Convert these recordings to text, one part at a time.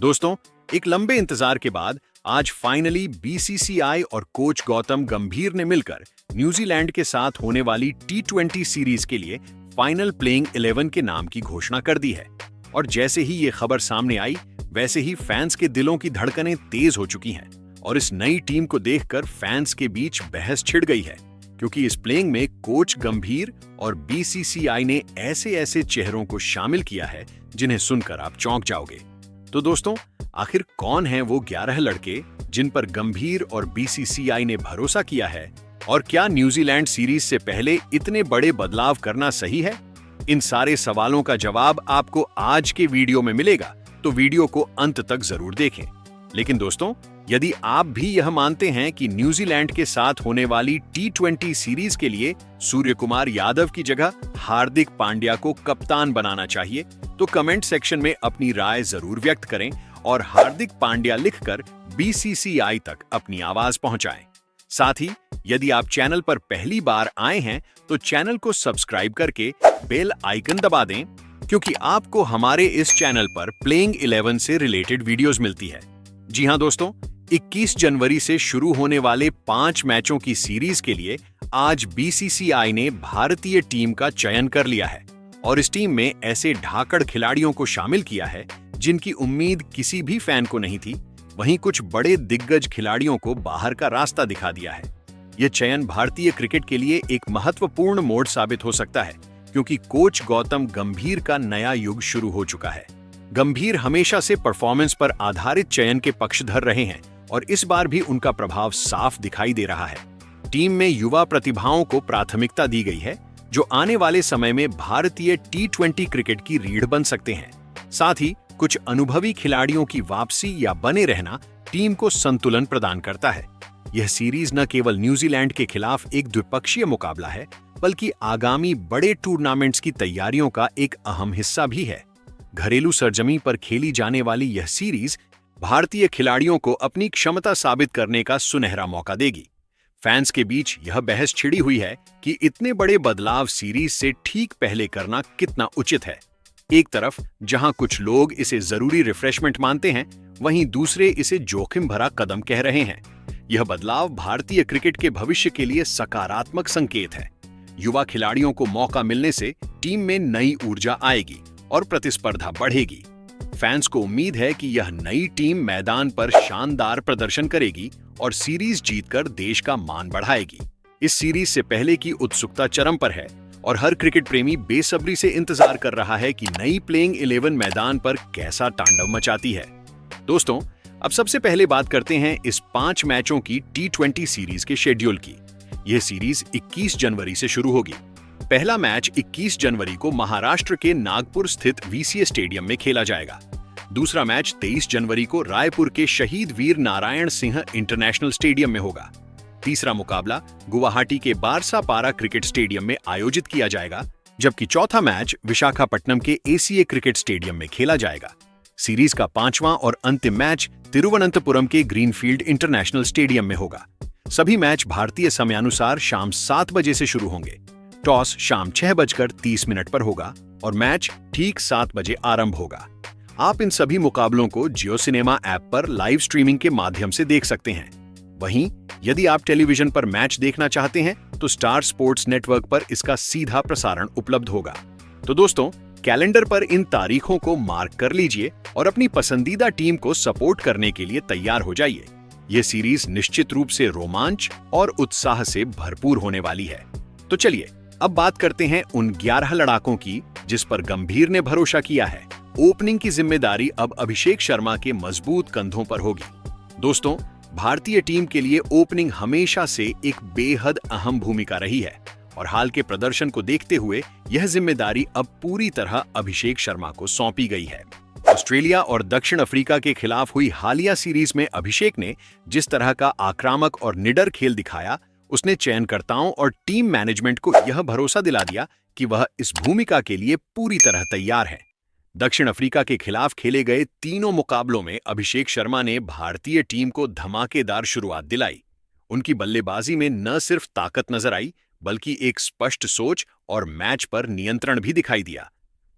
दोस्तों, एक लंबे इंतजार के बाद आज फाइनली बीसीसीआई और कोच गौतम गंभीर ने मिलकर न्यूजीलैंड के साथ होने वाली T20 सीरीज के लिए फाइनल प्लेइंग 11 के नाम की घोषणा कर दी है। और जैसे ही ये खबर सामने आई, वैसे ही फैंस के दिलों की धड़कनें तेज हो चुकी हैं और इस नई टीम को देखकर फैंस के बीच बहस छिड़ गई है, क्योंकि इस प्लेइंग में कोच गंभीर और बीसीसीआई ने ऐसे ऐसे चेहरों को शामिल किया है जिन्हें सुनकर आप चौंक जाओगे। तो दोस्तों, आखिर कौन हैं वो 11 लड़के जिन पर गंभीर और बीसीसीआई ने भरोसा किया है, और क्या न्यूजीलैंड सीरीज से पहले इतने बड़े बदलाव करना सही है? इन सारे सवालों का जवाब आपको आज के वीडियो में मिलेगा, तो वीडियो को अंत तक जरूर देखें। लेकिन दोस्तों, यदि आप भी यह मानते हैं कि न्यूजीलैंड के साथ होने वाली T20 सीरीज के लिए सूर्यकुमार यादव की जगह हार्दिक पांड्या को कप्तान बनाना चाहिए, तो कमेंट सेक्शन में अपनी राय जरूर व्यक्त करें और हार्दिक पांड्या लिखकर बीसीसीआई तक अपनी आवाज पहुंचाएं। साथ ही यदि आप चैनल पर पहली बार आए हैं तो चैनल को सब्सक्राइब करके बेल आइकन दबा दें, क्योंकि आपको हमारे इस चैनल पर प्लेइंग 11 से रिलेटेड वीडियोस मिलती है। जी हां दोस्तों, 21 जनवरी से शुरू होने वाले 5 मैचों की सीरीज के लिए आज बीसीसीआई ने भारतीय टीम का चयन कर लिया है और इस टीम में ऐसे ढाकड़ खिलाड़ियों को शामिल किया है जिनकी उम्मीद किसी भी फैन को नहीं थी। वहीं कुछ बड़े दिग्गज खिलाड़ियों को बाहर का रास्ता दिखा दिया है। यह चयन भारतीय क्रिकेट के लिए एक महत्वपूर्ण मोड़ साबित हो सकता है, क्योंकि कोच गौतम गंभीर का नया युग शुरू हो चुका है। गंभीर हमेशा से परफॉर्मेंस पर आधारित चयन के पक्षधर रहे हैं और इस बार भी उनका प्रभाव साफ दिखाई दे रहा है। टीम में युवा प्रतिभाओं को प्राथमिकता दी गई है, जो आने वाले समय में भारतीय T20 क्रिकेट की रीढ़ बन सकते हैं। साथ ही कुछ अनुभवी खिलाड़ियों की वापसी या बने रहना टीम को संतुलन प्रदान करता है। यह सीरीज न केवल न्यूजीलैंड के खिलाफ एक द्विपक्षीय मुकाबला है, बल्कि आगामी बड़े टूर्नामेंट्स की तैयारियों का एक अहम हिस्सा भी है। घरेलू सरजमीं पर खेली जाने वाली यह सीरीज भारतीय खिलाड़ियों को अपनी क्षमता साबित करने का सुनहरा मौका देगी। फैंस के बीच यह बहस छिड़ी हुई है कि इतने बड़े बदलाव सीरीज से ठीक पहले करना कितना उचित है। एक तरफ जहां कुछ लोग इसे जरूरी रिफ्रेशमेंट मानते हैं, वहीं दूसरे इसे जोखिम भरा कदम कह रहे हैं। यह बदलाव भारतीय क्रिकेट के भविष्य के लिए सकारात्मक संकेत है। युवा खिलाड़ियों को मौका मिलने से टीम में नई ऊर्जा आएगी और प्रतिस्पर्धा बढ़ेगी। फैंस को उम्मीद है कि यह नई टीम मैदान पर शानदार प्रदर्शन करेगी और सीरीज जीतकर देश का मान बढ़ाएगी। इस सीरीज से पहले की उत्सुकता चरम पर है और हर क्रिकेट प्रेमी बेसब्री से इंतजार कर रहा है कि नई प्लेइंग 11 मैदान पर कैसा तांडव मचाती है। दोस्तों, अब सबसे पहले बात करते हैं इस 5 मैचों की T20 सीरीज के शेड्यूल की। यह सीरीज 21 जनवरी से शुरू होगी। पहला मैच 21 जनवरी को महाराष्ट्र के नागपुर स्थित VCA स्टेडियम में खेला जाएगा। दूसरा मैच 23 जनवरी को रायपुर के शहीद वीर नारायण सिंह इंटरनेशनल स्टेडियम में होगा। तीसरा मुकाबला गुवाहाटी के बारसापारा क्रिकेट स्टेडियम में आयोजित किया जाएगा, जबकि चौथा मैच विशाखापट्टनम के ACA क्रिकेट स्टेडियम में खेला जाएगा। सीरीज का 5वां और अंतिम मैच तिरुवनंतपुरम के ग्रीनफील्ड इंटरनेशनल स्टेडियम में होगा। सभी मैच भारतीय समयानुसार शाम 7 बजे से शुरू होंगे। टॉस शाम 6:30 पर होगा और मैच ठीक 7 बजे आरंभ होगा। आप इन सभी मुकाबलों को जियो सिनेमा ऐप पर लाइव स्ट्रीमिंग के माध्यम से देख सकते हैं। वहीं यदि आप टेलीविजन पर मैच देखना चाहते हैं तो स्टार स्पोर्ट्स नेटवर्क पर इसका सीधा प्रसारण उपलब्ध होगा। तो दोस्तों, कैलेंडर पर इन तारीखों को मार्क कर लीजिए और अपनी पसंदीदा टीम को सपोर्ट करने के लिए तैयार हो जाइए। यह सीरीज निश्चित रूप से रोमांच और उत्साह से भरपूर होने वाली है। तो चलिए अब बात करते हैं उन 11 लड़ाकों की जिस पर गंभीर ने भरोसा किया है। ओपनिंग की जिम्मेदारी अब अभिषेक शर्मा के मजबूत कंधों पर होगी। दोस्तों, भारतीय टीम के लिए ओपनिंग हमेशा से एक बेहद अहम भूमिका रही है और हाल के प्रदर्शन को देखते हुए यह जिम्मेदारी अब पूरी तरह अभिषेक शर्मा को सौंपी गई है। ऑस्ट्रेलिया और दक्षिण अफ्रीका के खिलाफ हुई हालिया सीरीज में अभिषेक ने जिस तरह का आक्रामक और निडर खेल दिखाया, उसने चयनकर्ताओं और टीम मैनेजमेंट को यह भरोसा दिला दिया कि वह इस भूमिका के लिए पूरी तरह तैयार है। दक्षिण अफ्रीका के खिलाफ खेले गए तीनों मुकाबलों में अभिषेक शर्मा ने भारतीय टीम को धमाकेदार शुरुआत दिलाई। उनकी बल्लेबाजी में न सिर्फ ताकत नजर आई, बल्कि एक स्पष्ट सोच और मैच पर नियंत्रण भी दिखाई दिया।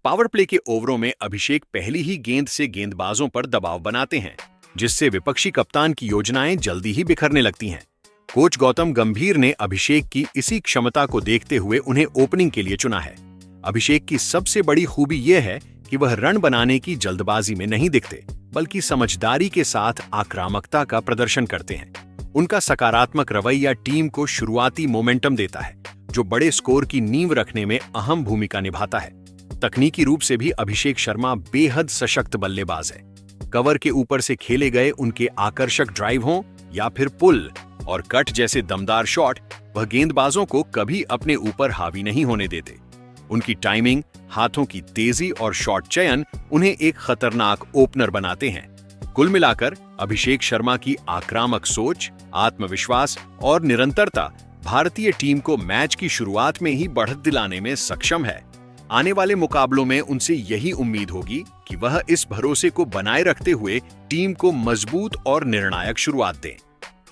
पावर प्ले के ओवरों में अभिषेक पहली ही गेंद से गेंदबाजों पर दबाव बनाते हैं, जिससे विपक्षी कप्तान की योजनाएं जल्दी ही बिखरने लगती हैं। कोच गौतम गंभीर ने अभिषेक की इसी क्षमता को देखते हुए उन्हें ओपनिंग के लिए चुना है। अभिषेक की सबसे बड़ी खूबी यह है कि वह रन बनाने की जल्दबाजी में नहीं दिखते, बल्कि समझदारी के साथ आक्रामकता का प्रदर्शन करते हैं। उनका सकारात्मक रवैया टीम को शुरुआती मोमेंटम देता है, जो बड़े स्कोर की नींव रखने में अहम भूमिका निभाता है। तकनीकी रूप से भी अभिषेक शर्मा बेहद सशक्त बल्लेबाज है। कवर के ऊपर से खेले गए उनके आकर्षक ड्राइव हों या फिर पुल और कट जैसे दमदार शॉट, वह गेंदबाजों को कभी अपने ऊपर हावी नहीं होने देते। उनकी टाइमिंग, हाथों की तेजी और शॉट चयन उन्हें एक खतरनाक ओपनर बनाते हैं। कुल मिलाकर अभिषेक शर्मा की आक्रामक सोच, आत्मविश्वास और निरंतरता भारतीय टीम को मैच की शुरुआत में ही बढ़त दिलाने में सक्षम है। आने वाले मुकाबलों में उनसे यही उम्मीद होगी कि वह इस भरोसे को बनाए रखते हुए टीम को मजबूत और निर्णायक शुरुआत दें।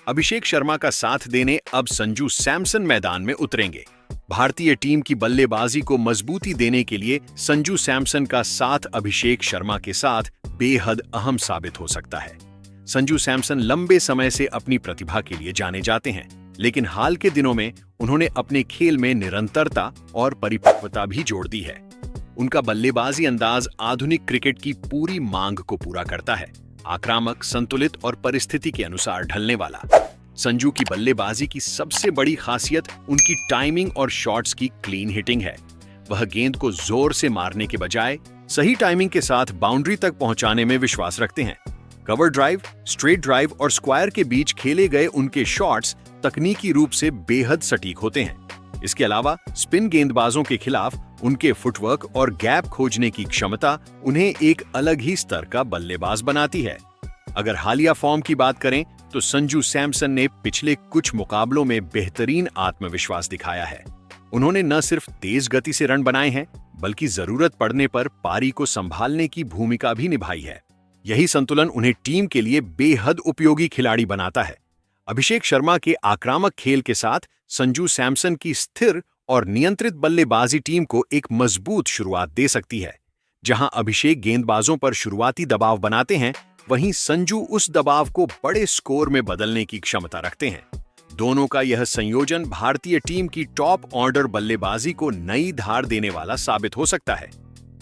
अभिषेक शर्मा का साथ देने अब संजू सैमसन मैदान में उतरेंगे। भारतीय टीम की बल्लेबाजी को मजबूती देने के लिए संजू सैमसन का साथ अभिषेक शर्मा के साथ बेहद अहम साबित हो सकता है। संजू सैमसन लंबे समय से अपनी प्रतिभा के लिए जाने जाते हैं, लेकिन हाल के दिनों में उन्होंने अपने खेल में निरंतरता और परिपक्वता भी जोड़ दी है। उनका बल्लेबाजी अंदाज आधुनिक क्रिकेट की पूरी मांग को पूरा करता है, आक्रामक, संतुलित और परिस्थिति के अनुसार ढलने वाला। संजू की बल्लेबाजी की सबसे बड़ी खासियत उनकी टाइमिंग और शॉट्स की क्लीन हिटिंग है। वह गेंद को जोर से मारने के बजाय सही टाइमिंग के साथ बाउंड्री तक पहुंचाने में विश्वास रखते हैं। कवर ड्राइव, स्ट्रेट ड्राइव और स्क्वायर के बीच खेले गए उनके शॉट्स तकनीकी रूप से बेहद सटीक होते हैं। इसके अलावा स्पिन गेंदबाजों के खिलाफ उनके फुटवर्क और गैप खोजने की क्षमता उन्हें एक अलग ही स्तर का बल्लेबाज बनाती है। अगर हालिया फॉर्म की बात करें तो संजू सैमसन ने पिछले कुछ मुकाबलों में बेहतरीन आत्मविश्वास दिखाया है। उन्होंने न सिर्फ तेज गति से रन बनाए हैं, बल्कि जरूरत पड़ने पर पारी को संभालने की भूमिका भी निभाई है। यही संतुलन उन्हें टीम के लिए बेहद उपयोगी खिलाड़ी बनाता है। अभिषेक शर्मा के आक्रामक खेल के साथ संजू सैमसन की स्थिर और नियंत्रित बल्लेबाजी टीम को एक मजबूत शुरुआत दे सकती है। जहां अभिषेक गेंदबाजों पर शुरुआती दबाव बनाते हैं, वहीं संजू उस दबाव को बड़े स्कोर में बदलने की क्षमता रखते हैं। दोनों का यह संयोजन भारतीय टीम की टॉप ऑर्डर बल्लेबाजी को नई धार देने वाला साबित हो सकता है।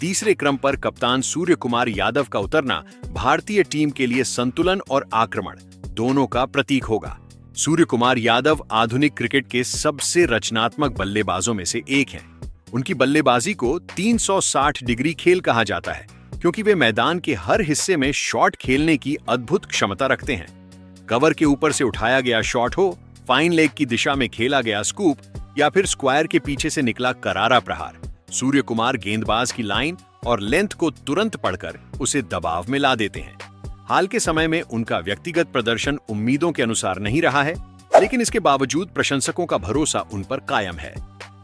तीसरे क्रम पर कप्तान सूर्य कुमार यादव का उतरना भारतीय टीम के लिए संतुलन और आक्रमण दोनों का प्रतीक होगा। सूर्य कुमार यादव आधुनिक क्रिकेट के सबसे रचनात्मक बल्लेबाजों में से एक हैं। उनकी बल्लेबाजी को 360 डिग्री खेल कहा जाता है, क्योंकि वे मैदान के हर हिस्से में शॉट खेलने की अद्भुत क्षमता रखते हैं। कवर के ऊपर से उठाया गया शॉट हो, फाइन लेग की दिशा में खेला गया स्कूप या फिर स्क्वायर के पीछे से निकला करारा प्रहार, सूर्य कुमार गेंदबाज की लाइन और लेंथ को तुरंत पढ़कर उसे दबाव में ला देते हैं। हाल के समय में उनका व्यक्तिगत प्रदर्शन उम्मीदों के अनुसार नहीं रहा है, लेकिन इसके बावजूद प्रशंसकों का भरोसा उन पर कायम है।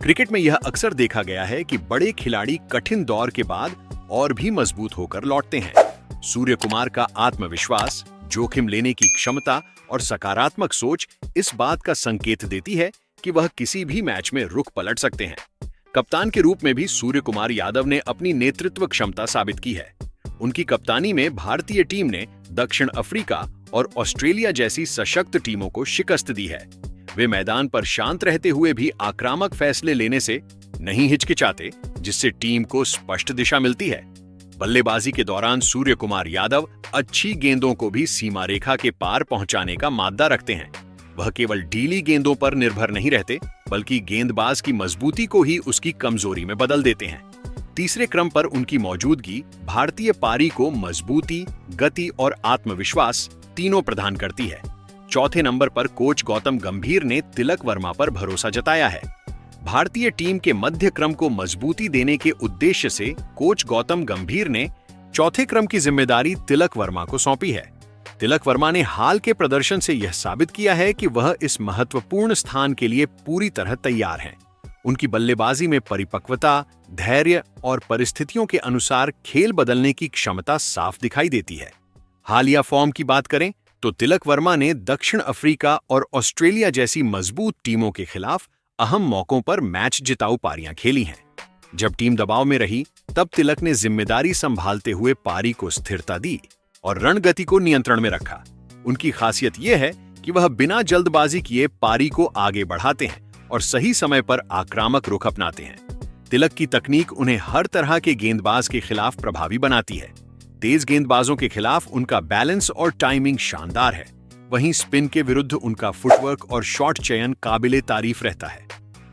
क्रिकेट में यह अक्सर देखा गया है कि बड़े खिलाड़ी कठिन दौर के बाद और भी मजबूत होकर लौटते हैं। सूर्य कुमार का आत्मविश्वास, जोखिम लेने की क्षमता और सकारात्मक सोच इस बात का संकेत देती है कि वह किसी भी मैच में रुख पलट सकते हैं। कप्तान के रूप में भी सूर्य कुमार यादव ने अपनी नेतृत्व क्षमता साबित की है। उनकी कप्तानी में भारतीय टीम ने दक्षिण अफ्रीका और ऑस्ट्रेलिया जैसी सशक्त टीमों को शिकस्त दी है। वे मैदान पर शांत रहते हुए भी आक्रामक फैसले लेने से नहीं हिचकिचाते, जिससे टीम को स्पष्ट दिशा मिलती है। बल्लेबाजी के दौरान सूर्य कुमार यादव अच्छी गेंदों को भी सीमा रेखा के पार पहुंचाने का माद्दा रखते हैं। वह केवल ढीली गेंदों पर निर्भर नहीं रहते, बल्कि गेंदबाज की मजबूती को ही उसकी कमजोरी में बदल देते हैं। तीसरे क्रम पर उनकी मौजूदगी भारतीय पारी को मजबूती, गति और आत्मविश्वास तीनों प्रदान करती है। चौथे नंबर पर कोच गौतम गंभीर ने तिलक वर्मा पर भरोसा जताया है। भारतीय टीम के मध्य क्रम को मजबूती देने के उद्देश्य से कोच गौतम गंभीर ने चौथे क्रम की जिम्मेदारी तिलक वर्मा को सौंपी है। तिलक वर्मा ने हाल के प्रदर्शन से यह साबित किया है कि वह इस महत्वपूर्ण स्थान के लिए पूरी तरह तैयार हैं। उनकी बल्लेबाजी में परिपक्वता, धैर्य और परिस्थितियों के अनुसार खेल बदलने की क्षमता साफ दिखाई देती है। हालिया फॉर्म की बात करें तो तिलक वर्मा ने दक्षिण अफ्रीका और ऑस्ट्रेलिया जैसी मजबूत टीमों के खिलाफ अहम मौकों पर मैच जिताऊ पारियां खेली हैं। जब टीम दबाव में रही तब तिलक ने जिम्मेदारी संभालते हुए पारी को स्थिरता दी और रणगति को नियंत्रण में रखा। उनकी खासियत यह है कि वह बिना जल्दबाजी किए पारी को आगे बढ़ाते हैं और सही समय पर आक्रामक रुख अपनाते हैं। तिलक की तकनीक उन्हें हर तरह के गेंदबाज के खिलाफ प्रभावी बनाती है। तेज गेंदबाजों के खिलाफ उनका बैलेंस और टाइमिंग शानदार है। वहीं स्पिन के विरुद्ध उनका फुटवर्क और शॉट चयन काबिले तारीफ रहता है।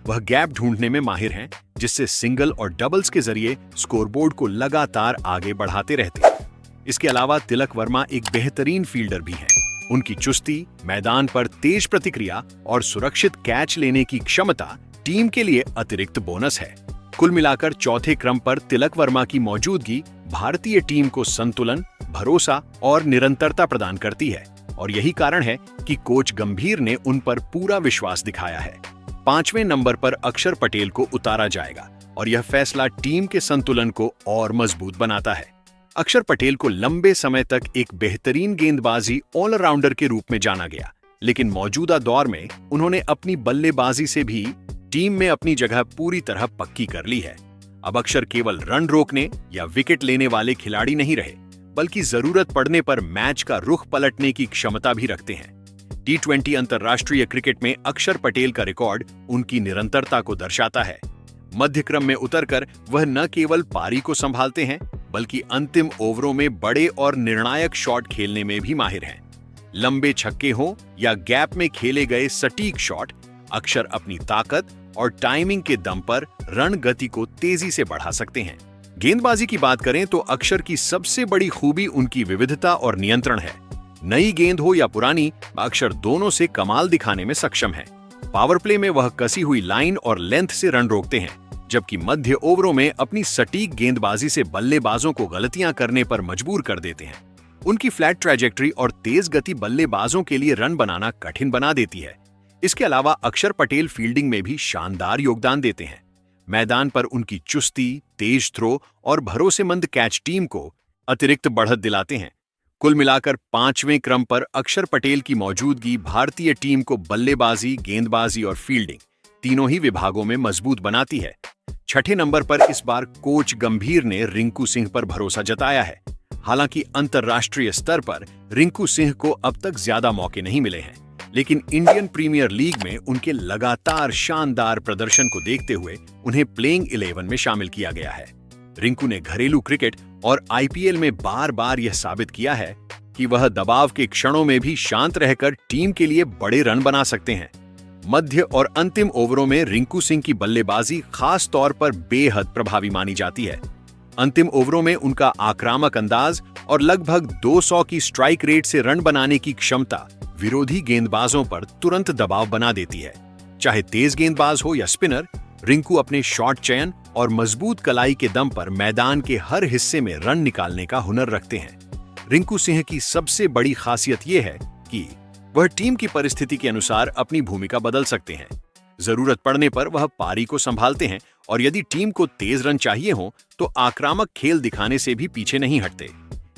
वह गैप ढूंढने में माहिर हैं, जिससे सिंगल और डबल्स के जरिए स्कोरबोर्ड को लगातार आगे बढ़ाते रहते हैं। इसके अलावा तिलक वर्मा एक बेहतरीन फील्डर भी हैं। उनकी चुस्ती, मैदान पर तेज प्रतिक्रिया और सुरक्षित कैच लेने की क्षमता टीम के लिए अतिरिक्त बोनस है। कुल मिलाकर चौथे क्रम पर तिलक वर्मा की मौजूदगी भारतीय टीम को संतुलन, भरोसा और निरंतरता प्रदान करती है और यही कारण है कि कोच गंभीर ने उन पर पूरा विश्वास दिखाया है। 5वें नंबर पर अक्षर पटेल को उतारा जाएगा और यह फैसला टीम के संतुलन को और मजबूत बनाता है। अक्षर पटेल को लंबे समय तक एक बेहतरीन गेंदबाजी ऑलराउंडर के रूप में जाना गया, लेकिन मौजूदा दौर में उन्होंने अपनी बल्लेबाजी से भी टीम में अपनी जगह पूरी तरह पक्की कर ली है। अब अक्षर केवल रन रोकने या विकेट लेने वाले खिलाड़ी नहीं रहे, बल्कि जरूरत पड़ने पर मैच का रुख पलटने की क्षमता भी रखते हैं। T20 अंतर्राष्ट्रीय क्रिकेट में अक्षर पटेल का रिकॉर्ड उनकी निरंतरता को दर्शाता है। मध्य क्रम में उतरकर वह न केवल पारी को संभालते हैं, बल्कि अंतिम ओवरों में बड़े और निर्णायक शॉट खेलने में भी माहिर हैं। लंबे छक्के हों या गैप में खेले गए सटीक शॉट, अक्षर अपनी ताकत और टाइमिंग के दम पर रण गति को तेजी से बढ़ा सकते हैं। गेंदबाजी की बात करें तो अक्षर की सबसे बड़ी खूबी उनकी विविधता और नियंत्रण है। नई गेंद हो या पुरानी, अक्षर दोनों से कमाल दिखाने में सक्षम है। पावर प्ले में वह कसी हुई लाइन और लेंथ से रन रोकते हैं, जबकि मध्य ओवरों में अपनी सटीक गेंदबाजी से बल्लेबाजों को गलतियां करने पर मजबूर कर देते हैं। उनकी फ्लैट ट्रैजेक्टरी और तेज गति बल्लेबाजों के लिए रन बनाना कठिन बना देती है। इसके अलावा अक्षर पटेल फील्डिंग में भी शानदार योगदान देते हैं। मैदान पर उनकी चुस्ती, तेज थ्रो और भरोसेमंद कैच टीम को अतिरिक्त बढ़त दिलाते हैं। कुल मिलाकर 5वें क्रम पर अक्षर पटेल की मौजूदगी भारतीय टीम को बल्लेबाजी, गेंदबाजी और फील्डिंग तीनों ही विभागों में मजबूत बनाती है। 6ठे नंबर पर इस बार कोच गंभीर ने रिंकू सिंह पर भरोसा जताया है। हालांकि अंतर्राष्ट्रीय स्तर पर रिंकू सिंह को अब तक ज्यादा मौके नहीं मिले हैं, लेकिन इंडियन प्रीमियर लीग में उनके लगातार शानदार प्रदर्शन को देखते हुए उन्हें प्लेइंग 11 में शामिल किया गया है। रिंकू ने घरेलू क्रिकेट और आईपीएल में बार बार यह साबित किया है कि वह दबाव के क्षणों में भी शांत रहकर टीम के लिए बड़े रन बना सकते हैं। मध्य और अंतिम ओवरों में रिंकू सिंह की बल्लेबाजी खास तौर पर बेहद प्रभावी मानी जाती है। अंतिम ओवरों में उनका आक्रामक अंदाज और लगभग 200 की स्ट्राइक रेट से रन बनाने की क्षमता विरोधी गेंदबाजों पर तुरंत दबाव बना देती है। चाहे तेज गेंदबाज हो या स्पिनर, रिंकू अपने शॉट चयन और मजबूत कलाई के दम पर मैदान के हर हिस्से में रन निकालने का हुनर रखते हैं। रिंकू सिंह की सबसे बड़ी खासियत यह है कि वह टीम की परिस्थिति के अनुसार अपनी भूमिका बदल सकते हैं। जरूरत पड़ने पर वह पारी को संभालते हैं और यदि टीम को तेज रन चाहिए हो तो आक्रामक खेल दिखाने से भी पीछे नहीं हटते।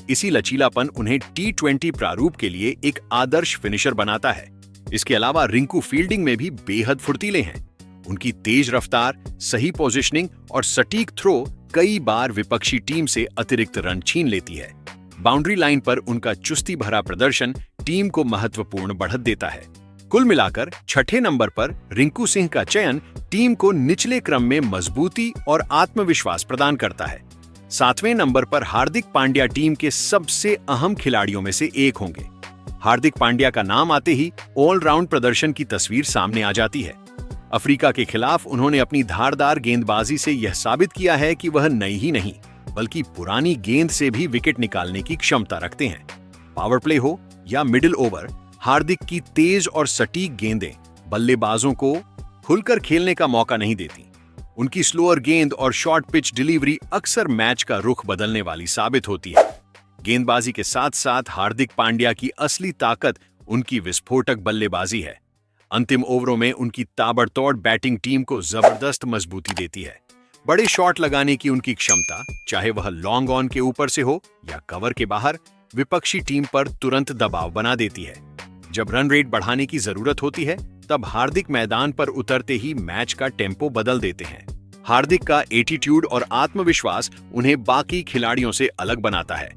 इसी लचीलापन उन्हें T20 प्रारूप के लिए एक आदर्श फिनिशर बनाता है। इसके अलावा रिंकू फील्डिंग में भी बेहद फुर्तीले हैं। उनकी तेज रफ्तार, सही पोजीशनिंग और सटीक थ्रो कई बार विपक्षी टीम से अतिरिक्त रन छीन लेती है। बाउंड्री लाइन पर उनका चुस्ती भरा प्रदर्शन टीम को महत्वपूर्ण बढ़त देता है। कुल मिलाकर 6ठे नंबर पर रिंकू सिंह का चयन टीम को निचले क्रम में मजबूती और आत्मविश्वास प्रदान करता है। 7वें नंबर पर हार्दिक पांड्या टीम के सबसे अहम खिलाड़ियों में से एक होंगे। हार्दिक पांड्या का नाम आते ही ऑलराउंड प्रदर्शन की तस्वीर सामने आ जाती है। अफ्रीका के खिलाफ उन्होंने अपनी धारदार गेंदबाजी से यह साबित किया है कि वह नई ही नहीं बल्कि पुरानी गेंद से भी विकेट निकालने की क्षमता रखते हैं। पावर प्ले हो या मिडिल ओवर, हार्दिक की तेज और सटीक गेंदें बल्लेबाजों को खुलकर खेलने का मौका नहीं देती। उनकी स्लोअर गेंद और शॉर्ट पिच डिलीवरी अक्सर मैच का रुख बदलने वाली साबित होती है। गेंदबाजी के साथ साथ हार्दिक पांड्या की असली ताकत उनकी विस्फोटक बल्लेबाजी है। अंतिम ओवरों में उनकी ताबड़तोड़ बैटिंग टीम को जबरदस्त मजबूती देती है। बड़े शॉट लगाने की उनकी क्षमता, चाहे वह लॉन्ग ऑन के ऊपर से हो या कवर के बाहर, विपक्षी टीम पर तुरंत दबाव बना देती है। जब रन रेट बढ़ाने की जरूरत होती है, तब हार्दिक मैदान पर उतरते ही मैच का टेम्पो बदल देते हैं। हार्दिक का एटीट्यूड और आत्मविश्वास उन्हें बाकी खिलाड़ियों से अलग बनाता है।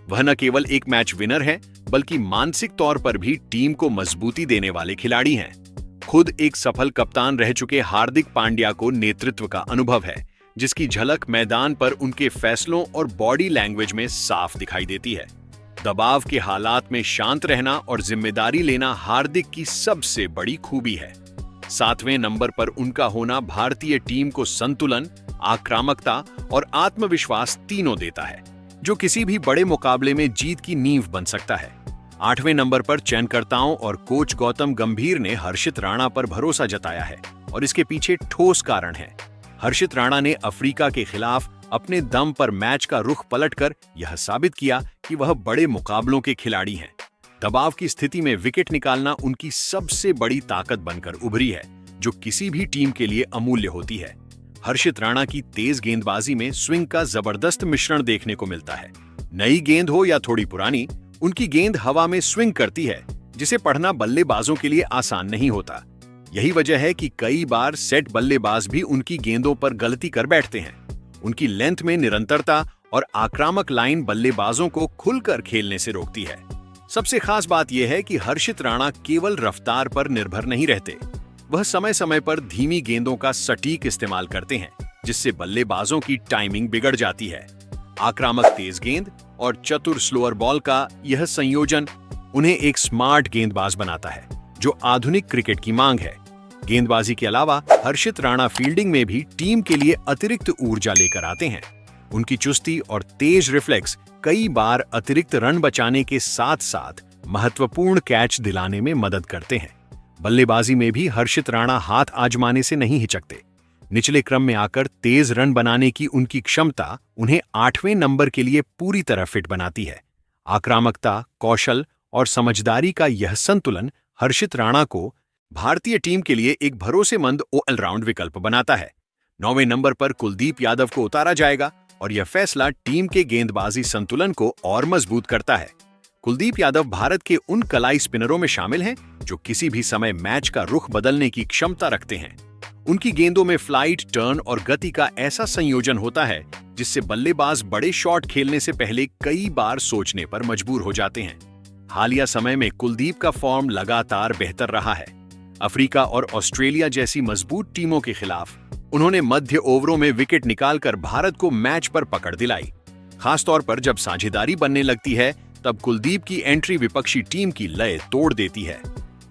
वह न केवल एक मैच विनर है, बल्कि मानसिक तौर पर भी टीम को मजबूती देने वाले खिलाड़ी हैं। खुद एक सफल कप्तान रह चुके हार्दिक पांड्या को नेतृत्व का अनुभव है, जिसकी झलक मैदान पर उनके फैसलों और बॉडी लैंग्वेज में साफ दिखाई देती है। दबाव के हालात में शांत रहना और जिम्मेदारी लेना हार्दिक की सबसे बड़ी खूबी है। 7वें नंबर पर उनका होना भारतीय टीम को संतुलन, आक्रामकता और आत्मविश्वास तीनों देता है, जो किसी भी बड़े मुकाबले में जीत की नींव बन सकता है। 8वें नंबर पर चयनकर्ताओं और कोच गौतम गंभीर ने हर्षित राणा पर भरोसा जताया है और इसके पीछे ठोस कारण है। हर्षित राणा ने अफ्रीका के खिलाफ अपने दम पर मैच का रुख पलटकर यह साबित किया कि वह बड़े मुकाबलों के खिलाड़ी हैं। दबाव की स्थिति में विकेट निकालना उनकी सबसे बड़ी ताकत बनकर उभरी है, जो किसी भी टीम के लिए अमूल्य होती है। हर्षित राणा की तेज गेंदबाजी में स्विंग का जबरदस्त मिश्रण देखने को मिलता है। नई गेंद हो या थोड़ी पुरानी, उनकी गेंद हवा में स्विंग करती है, जिसे पढ़ना बल्लेबाजों के लिए आसान नहीं होता। यही वजह है कि कई बार सेट बल्लेबाज भी उनकी गेंदों पर गलती कर बैठते हैं। उनकी लेंथ में निरंतरता और आक्रामक लाइन बल्लेबाजों को खुलकर खेलने से रोकती है। सबसे खास बात यह है कि हर्षित राणा केवल रफ्तार पर निर्भर नहीं रहते। वह समय समय पर धीमी गेंदों का सटीक इस्तेमाल करते हैं, जिससे बल्लेबाजों की टाइमिंग बिगड़ जाती है। आक्रामक तेज गेंद और चतुर स्लोअर बॉल का यह संयोजन उन्हें एक स्मार्ट गेंदबाज बनाता है, जो आधुनिक क्रिकेट की मांग है। गेंदबाजी के अलावा हर्षित राणा फील्डिंग में भी टीम के लिए अतिरिक्त ऊर्जा लेकर आते हैं। उनकी चुस्ती और तेज रिफ्लेक्स कई बार अतिरिक्त रन बचाने के साथ साथ महत्वपूर्ण कैच दिलाने में मदद करते हैं। बल्लेबाजी में भी हर्षित राणा हाथ आजमाने से नहीं हिचकते। निचले क्रम में आकर तेज रन बनाने की उनकी क्षमता उन्हें 8वें नंबर के लिए पूरी तरह फिट बनाती है। आक्रामकता, कौशल और समझदारी का यह संतुलन हर्षित राणा को भारतीय टीम के लिए एक भरोसेमंद ऑलराउंड विकल्प बनाता है। 9वें नंबर पर कुलदीप यादव को उतारा जाएगा और यह फैसला टीम के गेंदबाजी संतुलन को और मजबूत करता है। कुलदीप यादव भारत के उन कलाई स्पिनरों में शामिल हैं जो किसी भी समय मैच का रुख बदलने की क्षमता रखते हैं। उनकी गेंदों में फ्लाइट, टर्न और गति का ऐसा संयोजन होता है जिससे बल्लेबाज बड़े शॉट खेलने से पहले कई बार सोचने पर मजबूर हो जाते हैं। हालिया समय में कुलदीप का फॉर्म लगातार बेहतर रहा है। अफ्रीका और ऑस्ट्रेलिया जैसी मजबूत टीमों के खिलाफ उन्होंने मध्य ओवरों में विकेट निकालकर भारत को मैच पर पकड़ दिलाई। खासतौर पर जब साझेदारी बनने लगती है, तब कुलदीप की एंट्री विपक्षी टीम की लय तोड़ देती है।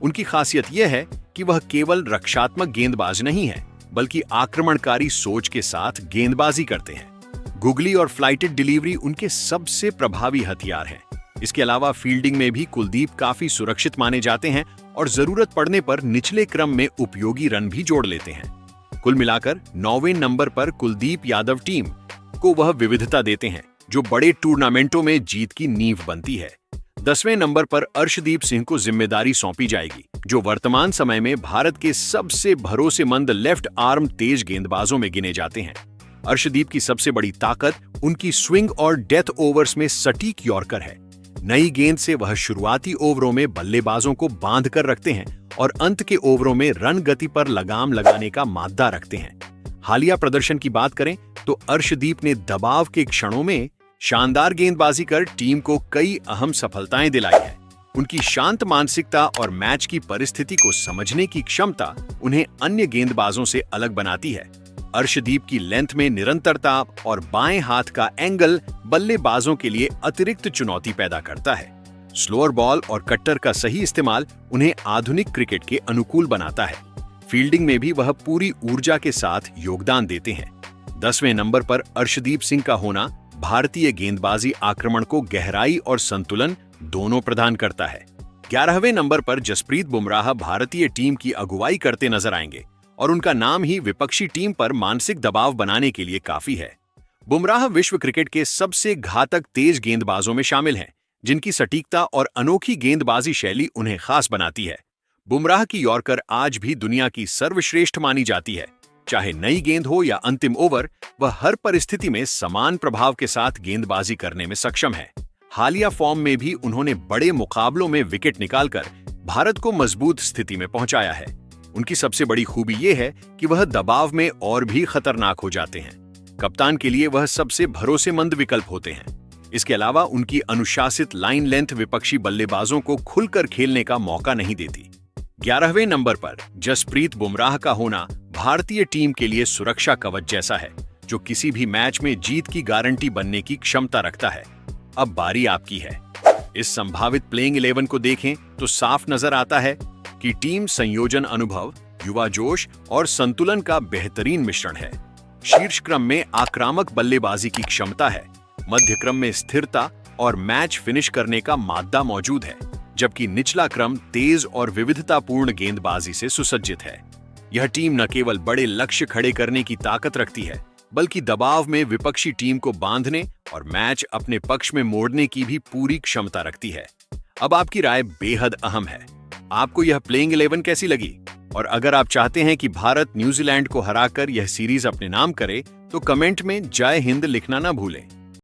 उनकी खासियत यह है कि वह केवल रक्षात्मक गेंदबाज नहीं है, बल्कि आक्रमणकारी सोच के साथ गेंदबाजी करते हैं। गुगली और फ्लाइटेड डिलीवरी उनके सबसे प्रभावी हथियार हैं। इसके अलावा फील्डिंग में भी कुलदीप काफी सुरक्षित माने जाते हैं और जरूरत पड़ने पर निचले क्रम में उपयोगी रन भी जोड़ लेते हैं। कुल मिलाकर 9वें नंबर पर कुलदीप यादव टीम को वह विविधता देते हैं जो बड़े टूर्नामेंटों में जीत की नींव बनती है। 10वें नंबर पर अर्शदीप सिंह को जिम्मेदारी सौंपी जाएगी, जो वर्तमान समय में भारत के सबसे भरोसेमंद लेफ्ट आर्म तेज गेंदबाजों में गिने जाते हैं। अर्शदीप की सबसे बड़ी ताकत उनकी स्विंग और डेथ ओवर्स में सटीक यॉर्कर है। नई गेंद से वह शुरुआती ओवरों में बल्लेबाजों को बांध कर रखते हैं और अंत के ओवरों में रन गति पर लगाम लगाने का मादा रखते हैं। हालिया प्रदर्शन की बात करें तो अर्शदीप ने दबाव के क्षणों में शानदार गेंदबाजी कर टीम को कई अहम सफलताएं दिलाई है। उनकी शांत मानसिकता और मैच की परिस्थिति को समझने की क्षमता उन्हें अन्य गेंदबाजों से अलग बनाती है। अर्शदीप की लेंथ में निरंतरता और बाएं हाथ का एंगल बल्लेबाजों के लिए अतिरिक्त चुनौती पैदा करता है। स्लोअर बॉल और कट्टर का सही इस्तेमाल उन्हें आधुनिक क्रिकेट के अनुकूल बनाता है। फील्डिंग में भी वह पूरी ऊर्जा के साथ योगदान देते हैं। 10वें नंबर पर अर्शदीप सिंह का होना भारतीय गेंदबाजी आक्रमण को गहराई और संतुलन दोनों प्रदान करता है। 11वें नंबर पर जसप्रीत बुमराह भारतीय टीम की अगुवाई करते नजर आएंगे और उनका नाम ही विपक्षी टीम पर मानसिक दबाव बनाने के लिए काफी है। बुमराह विश्व क्रिकेट के सबसे घातक तेज गेंदबाजों में शामिल हैं, जिनकी सटीकता और अनोखी गेंदबाजी शैली उन्हें खास बनाती है। बुमराह की यॉर्कर आज भी दुनिया की सर्वश्रेष्ठ मानी जाती है। चाहे नई गेंद हो या अंतिम ओवर, वह हर परिस्थिति में समान प्रभाव के साथ गेंदबाजी करने में सक्षम है। हालिया फॉर्म में भी उन्होंने बड़े मुकाबलों में विकेट निकालकर भारत को मजबूत स्थिति में पहुंचाया है। उनकी सबसे बड़ी खूबी ये है कि वह दबाव में और भी खतरनाक हो जाते हैं। कप्तान के लिए वह सबसे भरोसेमंद विकल्प होते हैं। इसके अलावा उनकी अनुशासित लाइन लेंथ विपक्षी बल्लेबाजों को खुलकर खेलने का मौका नहीं देती। 11वें नंबर पर जसप्रीत बुमराह का होना भारतीय टीम के लिए सुरक्षा कवच जैसा है, जो किसी भी मैच में जीत की गारंटी बनने की क्षमता रखता है। अब बारी आपकी है। इस संभावित प्लेइंग 11 को देखें तो साफ नजर आता है कि टीम संयोजन अनुभव, युवा जोश और संतुलन का बेहतरीन मिश्रण है। शीर्ष क्रम में आक्रामक बल्लेबाजी की क्षमता है, मध्य क्रम में स्थिरता और मैच फिनिश करने का मादा मौजूद है, जबकि निचला क्रम तेज और विविधतापूर्ण गेंदबाजी से सुसज्जित है। यह टीम न केवल बड़े लक्ष्य खड़े करने की ताकत रखती है, बल्कि दबाव में विपक्षी टीम को बांधने और मैच अपने पक्ष में मोड़ने की भी पूरी क्षमता रखती है। अब आपकी राय बेहद अहम है। आपको यह प्लेइंग 11 कैसी लगी? और अगर आप चाहते हैं कि भारत न्यूजीलैंड को हराकर यह सीरीज अपने नाम करे, तो कमेंट में जय हिंद लिखना ना भूलें।